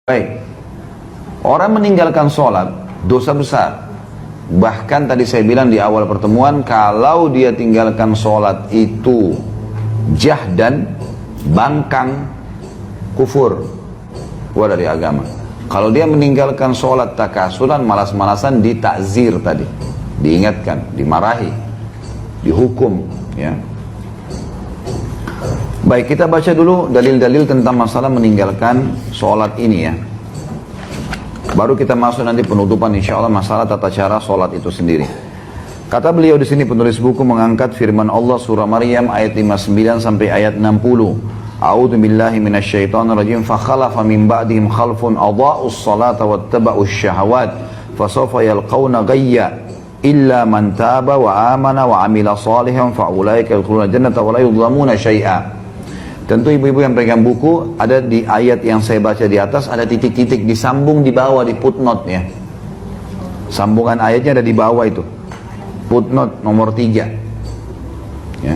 Baik, orang meninggalkan sholat dosa besar. Bahkan tadi saya bilang di awal pertemuan, kalau dia tinggalkan sholat itu jahdan, bangkang, kufur, keluar dari agama. Kalau dia meninggalkan sholat takasuran, malas-malasan, ditakzir tadi, diingatkan, dimarahi, dihukum, ya. Baik, kita baca dulu dalil-dalil tentang masalah meninggalkan sholat ini, ya. Baru kita masuk nanti penutupan insya Allah masalah tata cara sholat itu sendiri. Kata beliau di sini, penulis buku mengangkat firman Allah surah Maryam ayat 59 sampai ayat 60. A'udzu billahi minasyaitonir rajim. Fa khalafa min ba'dihim khalfun adha'us salata wattaba'us syahawat fasawfa yalqawna ghayya illa man taba wa amana wa amila salihan fa ulaika yadkhuluna jannata wa la yudlamuna syai'a. Tentu ibu-ibu yang pegang buku, ada di ayat yang saya baca di atas, ada titik-titik disambung di bawah, di footnote, ya. Sambungan ayatnya ada di bawah itu. Footnote nomor 3. Ya.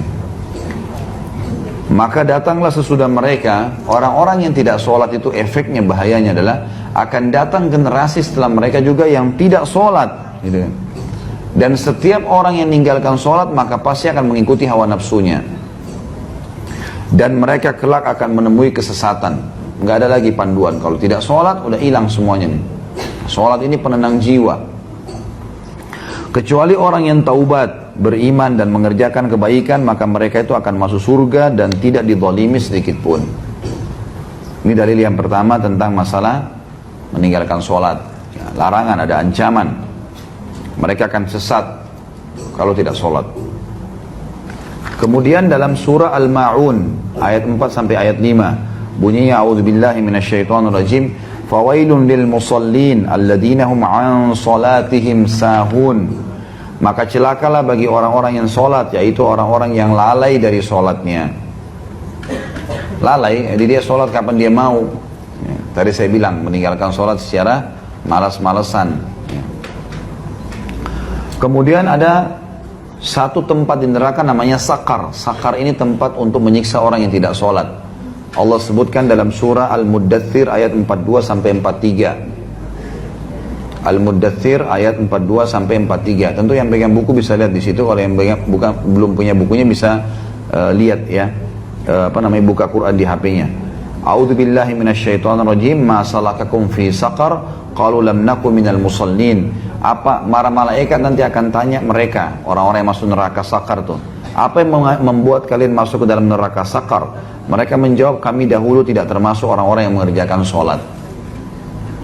Maka datanglah sesudah mereka, orang-orang yang tidak sholat itu efeknya, bahayanya adalah akan datang generasi setelah mereka juga yang tidak sholat. Gitu kan. Dan setiap orang yang meninggalkan sholat, maka pasti akan mengikuti hawa nafsunya. Dan mereka kelak akan menemui kesesatan. Nggak ada lagi panduan. Kalau tidak sholat, udah hilang semuanya nih. Sholat ini penenang jiwa. Kecuali orang yang taubat, beriman dan mengerjakan kebaikan, maka mereka itu akan masuk surga dan tidak dizalimi sedikit pun. Ini dalil yang pertama tentang masalah meninggalkan sholat. Ya, larangan, ada ancaman. Mereka akan sesat kalau tidak sholat. Kemudian dalam surah Al-Ma'un ayat 4 sampai ayat 5 bunyinya a'udzubillahi minasyaitonir rajim fawailun lil musallin alladzina hum 'an salatihim sahun. Maka celakalah bagi orang-orang yang salat, yaitu orang-orang yang lalai dari salatnya. Lalai, jadi dia salat kapan dia mau. Ya, tadi saya bilang meninggalkan salat secara malas-malesan. Ya. Kemudian ada satu tempat di neraka namanya Sakar. Sakar ini tempat untuk menyiksa orang yang tidak sholat. Allah sebutkan dalam surah Al-Muddathir ayat 42 sampai 43. Al-Muddathir ayat 42 sampai 43. Tentu yang pegang buku bisa lihat di situ. Kalau yang belum punya bukunya bisa lihat, ya. Buka Quran di HP-nya. A'udzubillahi minasyaitonirrajim. Ma salakakum fi Sakar? Qalu lam naku minal musallin. Apa para malaikat nanti akan tanya mereka, orang-orang yang masuk neraka Sakar tuh, apa yang membuat kalian masuk ke dalam neraka Sakar? Mereka menjawab, kami dahulu tidak termasuk orang-orang yang mengerjakan sholat.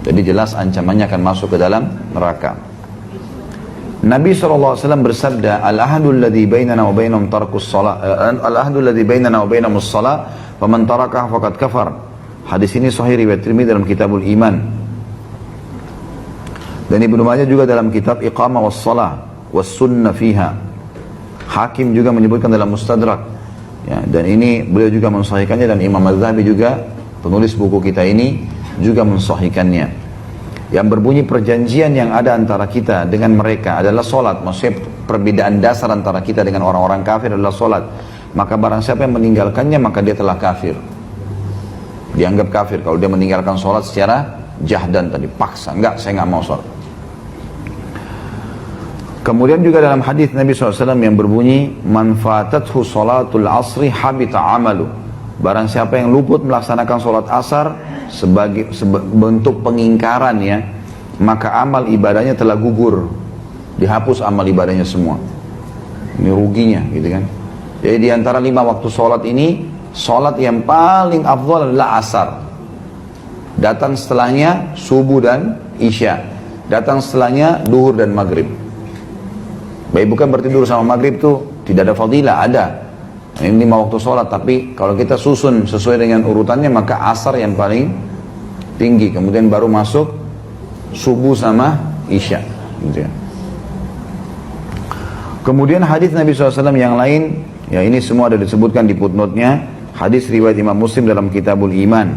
Jadi jelas ancamannya akan masuk ke dalam neraka. Nabi SAW bersabda, al-ahadul ladzi bainana wa bainahum tarkus shalah, al-ahadul ladzi bainana wa bainahumus shalah, faman tarakah faqad kafar. Hadis ini sahih riwayat Tirmidzi dalam Kitabul Iman. Dan Ibnu Majah juga dalam kitab Iqamah was Salah was Sunnah fiha. Hakim juga menyebutkan dalam Mustadrak. Ya, dan ini beliau juga mensahihkannya, dan Imam Az-Zahabi juga penulis buku kita ini juga mensahihkannya. Yang berbunyi perjanjian yang ada antara kita dengan mereka adalah solat. Maksudnya perbedaan dasar antara kita dengan orang-orang kafir adalah solat. Maka barang siapa yang meninggalkannya, maka dia telah kafir. Dianggap kafir kalau dia meninggalkan solat secara jahdan tadi, paksa. Enggak, saya nggak mau solat. Kemudian juga dalam hadis Nabi SAW yang berbunyi, man fatathu salatul asri habita amalu. Barang siapa yang luput melaksanakan salat asar sebagai bentuk pengingkaran, ya, maka amal ibadahnya telah gugur, dihapus amal ibadahnya semua. Ini ruginya, gitu kan. Jadi di antara 5 waktu salat ini, salat yang paling afdal adalah asar. Datang setelahnya subuh dan isya. Datang setelahnya duhur dan maghrib. Baik, bukan bertidur sama maghrib tuh tidak ada fadilah, ada. Ini 5 waktu sholat, tapi kalau kita susun sesuai dengan urutannya, maka asar yang paling tinggi, kemudian baru masuk subuh sama isya, gitu ya. Kemudian hadis Nabi SAW yang lain, ya ini semua ada disebutkan di footnote-nya. Hadis riwayat Imam Muslim dalam Kitabul Iman,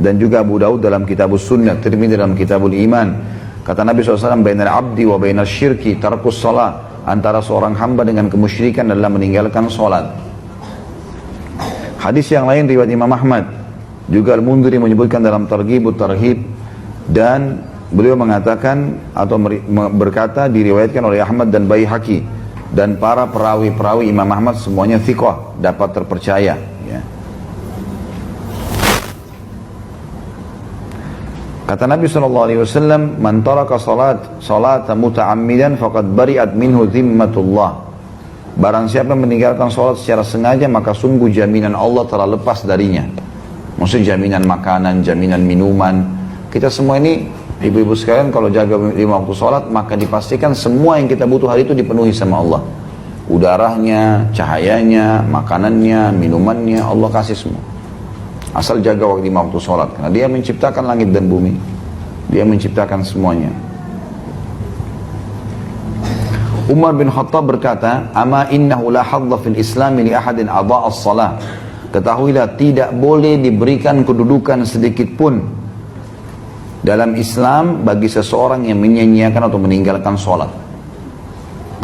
dan juga Abu Daud dalam Kitabus Sunnah, Tirmidzi dalam Kitabul Iman. Kata Nabi SAW, bainal abdi wa bainal syirki tarkus salat. Antara seorang hamba dengan kemusyrikan adalah meninggalkan sholat. Hadis yang lain riwayat Imam Ahmad, juga Al-Mundhiri menyebutkan dalam Targhibut Tarhib Dan beliau mengatakan atau berkata, diriwayatkan oleh Ahmad dan Baihaqi, dan para perawi-perawi Imam Ahmad semuanya thiqah, dapat terpercaya, ya. Kata Nabi SAW, man taraka salat muta'ammidan faqad bari'at minhu zimmatullah. Barang siapa meninggalkan salat secara sengaja, maka sungguh jaminan Allah telah lepas darinya. Maksudnya jaminan makanan, jaminan minuman. Kita semua ini, ibu-ibu sekalian, kalau jaga 5 waktu salat, maka dipastikan semua yang kita butuh hari itu dipenuhi sama Allah. Udaranya, cahayanya, makanannya, minumannya, Allah kasih semua. Asal jaga waktu 5 waktu sholat, karena dia menciptakan langit dan bumi, dia menciptakan semuanya. Umar bin Khattab berkata, ama innahu la hadza fil islam li ahadin adha'a as-salah. Ketahuilah, tidak boleh diberikan kedudukan sedikit pun dalam Islam bagi seseorang yang menyia-nyiakan atau meninggalkan sholat.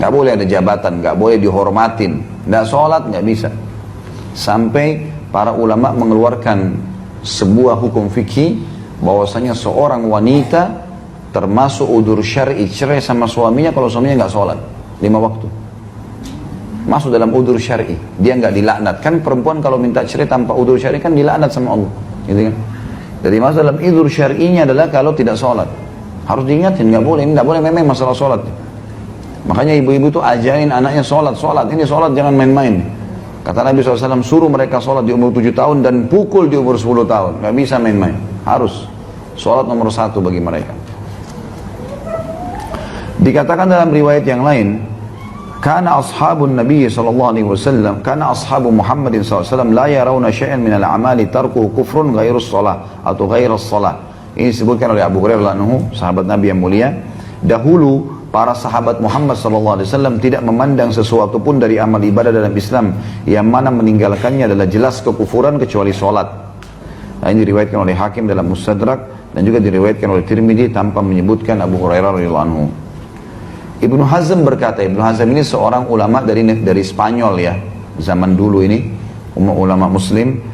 Gak boleh ada jabatan, gak boleh dihormatin, gak sholat gak bisa. Sampai para ulama mengeluarkan sebuah hukum fikih bahwasanya seorang wanita termasuk udzur syar'i, cerai sama suaminya kalau suaminya nggak sholat 5 waktu, masuk dalam udzur syar'i, dia nggak dilaknat. Kan perempuan kalau minta cerai tanpa udzur syar'i kan dilaknat sama Allah, gitu kan. Jadi masuk dalam udzur syar'inya adalah kalau tidak sholat. Harus diingatin, nggak boleh, ini nggak boleh main-main masalah sholat. Makanya ibu-ibu tuh ajarin anaknya sholat, ini sholat jangan main-main. Kata Nabi SAW, suruh mereka sholat di umur 7 tahun dan pukul di umur 10 tahun. Gak bisa main-main. Harus. Sholat nomor 1 bagi mereka. Dikatakan dalam riwayat yang lain, Kana ashabun Nabi SAW, Kana ashabu Muhammadin SAW, La yarawna syai'an minal amali tarkuhu kufrun ghairus sholah, atau ghairus sholah. Ini disebutkan oleh Abu Hurairah radhiyallahu anhu, sahabat Nabi yang mulia. Dahulu, para sahabat Muhammad SAW tidak memandang sesuatu pun dari amal ibadah dalam Islam yang mana meninggalkannya adalah jelas kekufuran kecuali sholat. Nah, ini diriwayatkan oleh Hakim dalam Mustadrak dan juga diriwayatkan oleh Tirmidzi tanpa menyebutkan Abu Hurairah radhiyallahu anhu. Ibnu Hazm berkata, Ibnu Hazm ini seorang ulama dari Spanyol, ya, zaman dulu ini, ulama Muslim.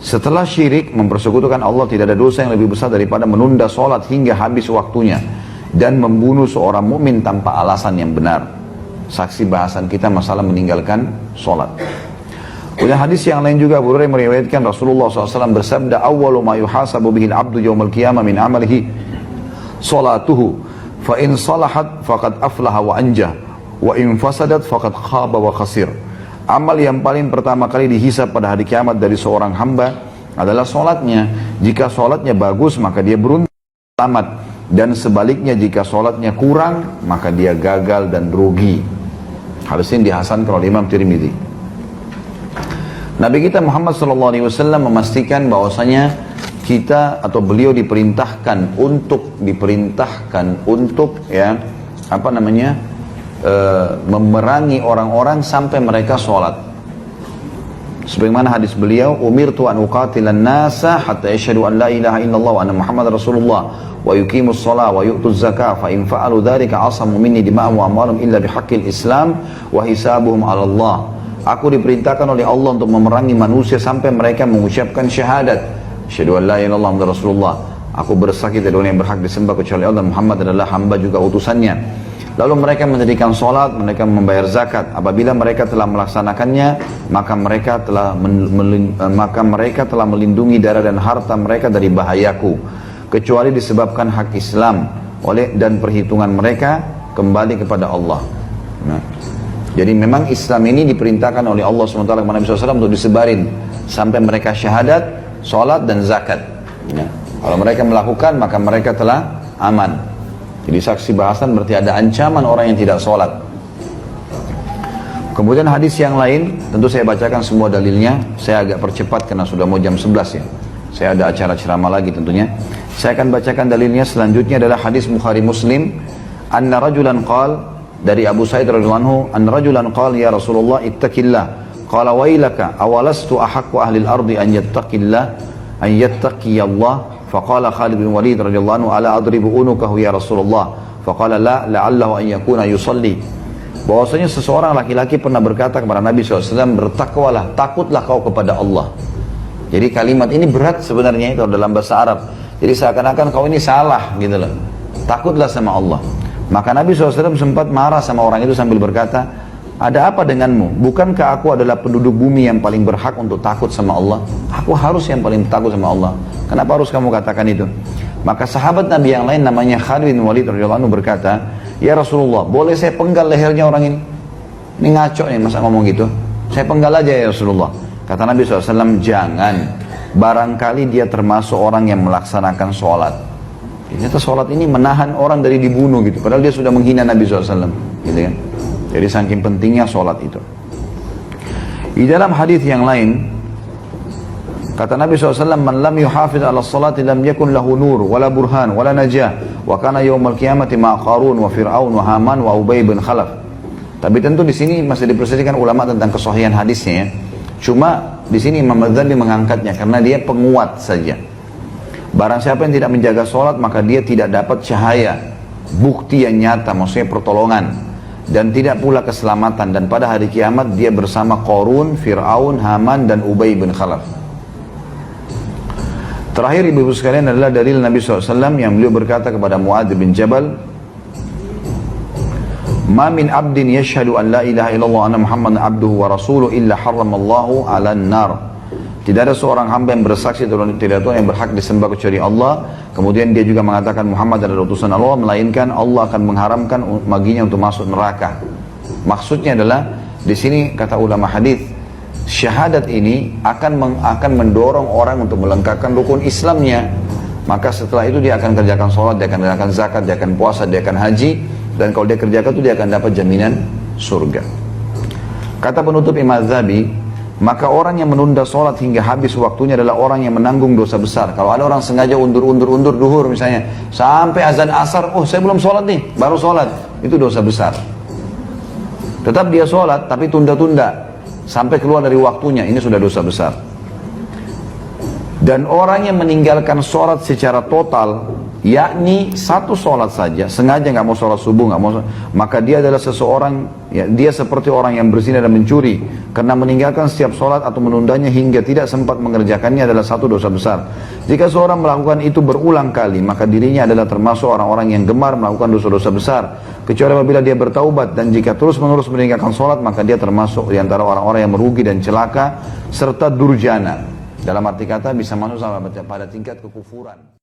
Setelah syirik, mempersekutukan Allah, tidak ada dosa yang lebih besar daripada menunda sholat hingga habis waktunya dan membunuh seorang mukmin tanpa alasan yang benar. Saksi bahasan kita masalah meninggalkan sholat. Kemudian hadis yang lain juga, Abu Hurairah meriwayatkan Rasulullah SAW bersabda, awwalu ma yuhasabu bihil abdu yawmal qiyamah min amalihi salatuhu, fa in salahat faqad aflaha wa anjah, wa in fasadat faqad khaba wa khasir. Amal yang paling pertama kali dihisab pada hari kiamat dari seorang hamba adalah sholatnya. Jika sholatnya bagus, maka dia beruntung, selamat. Dan sebaliknya, jika sholatnya kurang, maka dia gagal dan rugi. Hadis ini dihasankan oleh Imam Tirmidzi. Nabi kita Muhammad SAW memastikan bahwasanya kita atau beliau diperintahkan untuk ya memerangi orang-orang sampai mereka sholat. Sebagaimana hadis beliau, umirtu an uqatilan nasa hatta yashhadu an la ilaha illallah wa anna Muhammad Rasulullah wa yuqimus shalah wa yu'tuz zakah fa in fa'alu dzalika asamu minni dima'ahum wa amwalahum illa bihaqqil Islam wa hisabuhum 'ala Allah. Aku diperintahkan oleh Allah untuk memerangi manusia sampai mereka mengucapkan syahadat, asyhadu an la ilaha illallah Muhammad Rasulullah. Aku bersaksi tidak ada yang berhak disembah kecuali Allah, Muhammad adalah hamba juga utusannya. Lalu mereka mendirikan sholat, mereka membayar zakat. Apabila mereka telah melaksanakannya, maka mereka telah melindungi darah dan harta mereka dari bahayaku, kecuali disebabkan hak Islam dan perhitungan mereka kembali kepada Allah. Nah, jadi memang Islam ini diperintahkan oleh Allah SWT kepada Nabi SAW untuk disebarin sampai mereka syahadat, sholat dan zakat. Nah, kalau mereka melakukan, maka mereka telah aman. Jadi saksi bahasan berarti ada ancaman orang yang tidak sholat. Kemudian hadis yang lain, tentu saya bacakan semua dalilnya. Saya agak percepat karena sudah mau jam 11 ya. Saya ada acara ceramah lagi tentunya. Saya akan bacakan dalilnya. Selanjutnya adalah hadis Bukhari Muslim. Anna rajulan qal, dari Abu Sa'id radhiyallahu anhu, anna rajulan qal ya Rasulullah ittaqillah. Qala wailaka awalastu ahaqqu ahli al-ardi an yattaqiyallah. Faqala Khalid bin Walid radhiyallahu anhu, ala adribu unukahu ya Rasulullah. Faqala la la'allahu an yakuna yusalli. Bahwasanya seseorang laki-laki pernah berkata kepada Nabi SAW, bertakwalah, takutlah kau kepada Allah. Jadi kalimat ini berat sebenarnya kalau dalam bahasa Arab. Jadi seakan-akan kau ini salah gitu loh. Takutlah sama Allah. Maka Nabi SAW sempat marah sama orang itu sambil berkata, ada apa denganmu? Bukankah aku adalah penduduk bumi yang paling berhak untuk takut sama Allah? Aku harus yang paling takut sama Allah. Kenapa harus kamu katakan itu? Maka sahabat Nabi yang lain namanya Khalid bin Walid radhiyallahu anhu berkata, ya Rasulullah, boleh saya penggal lehernya orang ini? Ini ngaco nih masa ngomong gitu. Saya penggal aja ya Rasulullah. Kata Nabi SAW, jangan. Barangkali dia termasuk orang yang melaksanakan sholat. Ternyata sholat ini menahan orang dari dibunuh gitu. Padahal dia sudah menghina Nabi SAW. Gitu kan? Jadi saking pentingnya sholat itu. Di dalam hadis yang lain, kata Nabi SAW, man lam yuhafiz ala salati lam yakun lahu nur, wala burhan, wala najah. Wa kana yawmal qiyamati ma Qarun, wa Fir'aun, wa Haman, wa Ubay bin Khalaf. Tapi tentu di sini masih diperselisihkan ulama tentang kesahihan hadisnya ya. Cuma di sini Imam Adzhabi mengangkatnya karena dia penguat saja. Barang siapa yang tidak menjaga sholat maka dia tidak dapat cahaya, bukti yang nyata, maksudnya pertolongan, dan tidak pula keselamatan. Dan pada hari kiamat dia bersama Qarun, Fir'aun, Haman, dan Ubay bin Khalaf. Terakhir ibu-ibu sekalian adalah dalil Nabi SAW yang beliau berkata kepada Muadz bin Jabal, ma min abdin yashhadu an la ilaha illallah anna Muhammadan abduhu wa rasuluhu illa harramallahu 'alan nar. Tidak ada seorang hamba yang bersaksi tidak Tuhan yang berhak disembah kecuali Allah, kemudian dia juga mengatakan Muhammad adalah utusan Allah, melainkan Allah akan mengharamkan baginya untuk masuk neraka. Maksudnya adalah di sini kata ulama hadis, syahadat ini akan mendorong orang untuk melengkapkan rukun Islamnya. Maka setelah itu dia akan kerjakan sholat, dia akan kerjakan zakat, dia akan puasa, dia akan haji. Dan kalau dia kerjakan itu dia akan dapat jaminan surga. Kata penutup Imam Adzhabi, maka orang yang menunda sholat hingga habis waktunya adalah orang yang menanggung dosa besar. Kalau ada orang sengaja undur duhur misalnya, sampai azan asar, oh saya belum sholat nih, baru sholat, itu dosa besar. Tetap dia sholat, tapi tunda-tunda, sampai keluar dari waktunya, ini sudah dosa besar. Dan orang yang meninggalkan sholat secara total, yakni satu sholat saja, sengaja nggak mau sholat subuh, nggak mau, maka dia adalah seseorang, ya, dia seperti orang yang berzina dan mencuri, karena meninggalkan setiap sholat atau menundanya hingga tidak sempat mengerjakannya adalah satu dosa besar. Jika seorang melakukan itu berulang kali, maka dirinya adalah termasuk orang-orang yang gemar melakukan dosa-dosa besar, kecuali apabila dia bertaubat. Dan jika terus-menerus meninggalkan sholat, maka dia termasuk di antara orang-orang yang merugi dan celaka serta durjana. Dalam arti kata bisa masuk sampai pada tingkat kekufuran.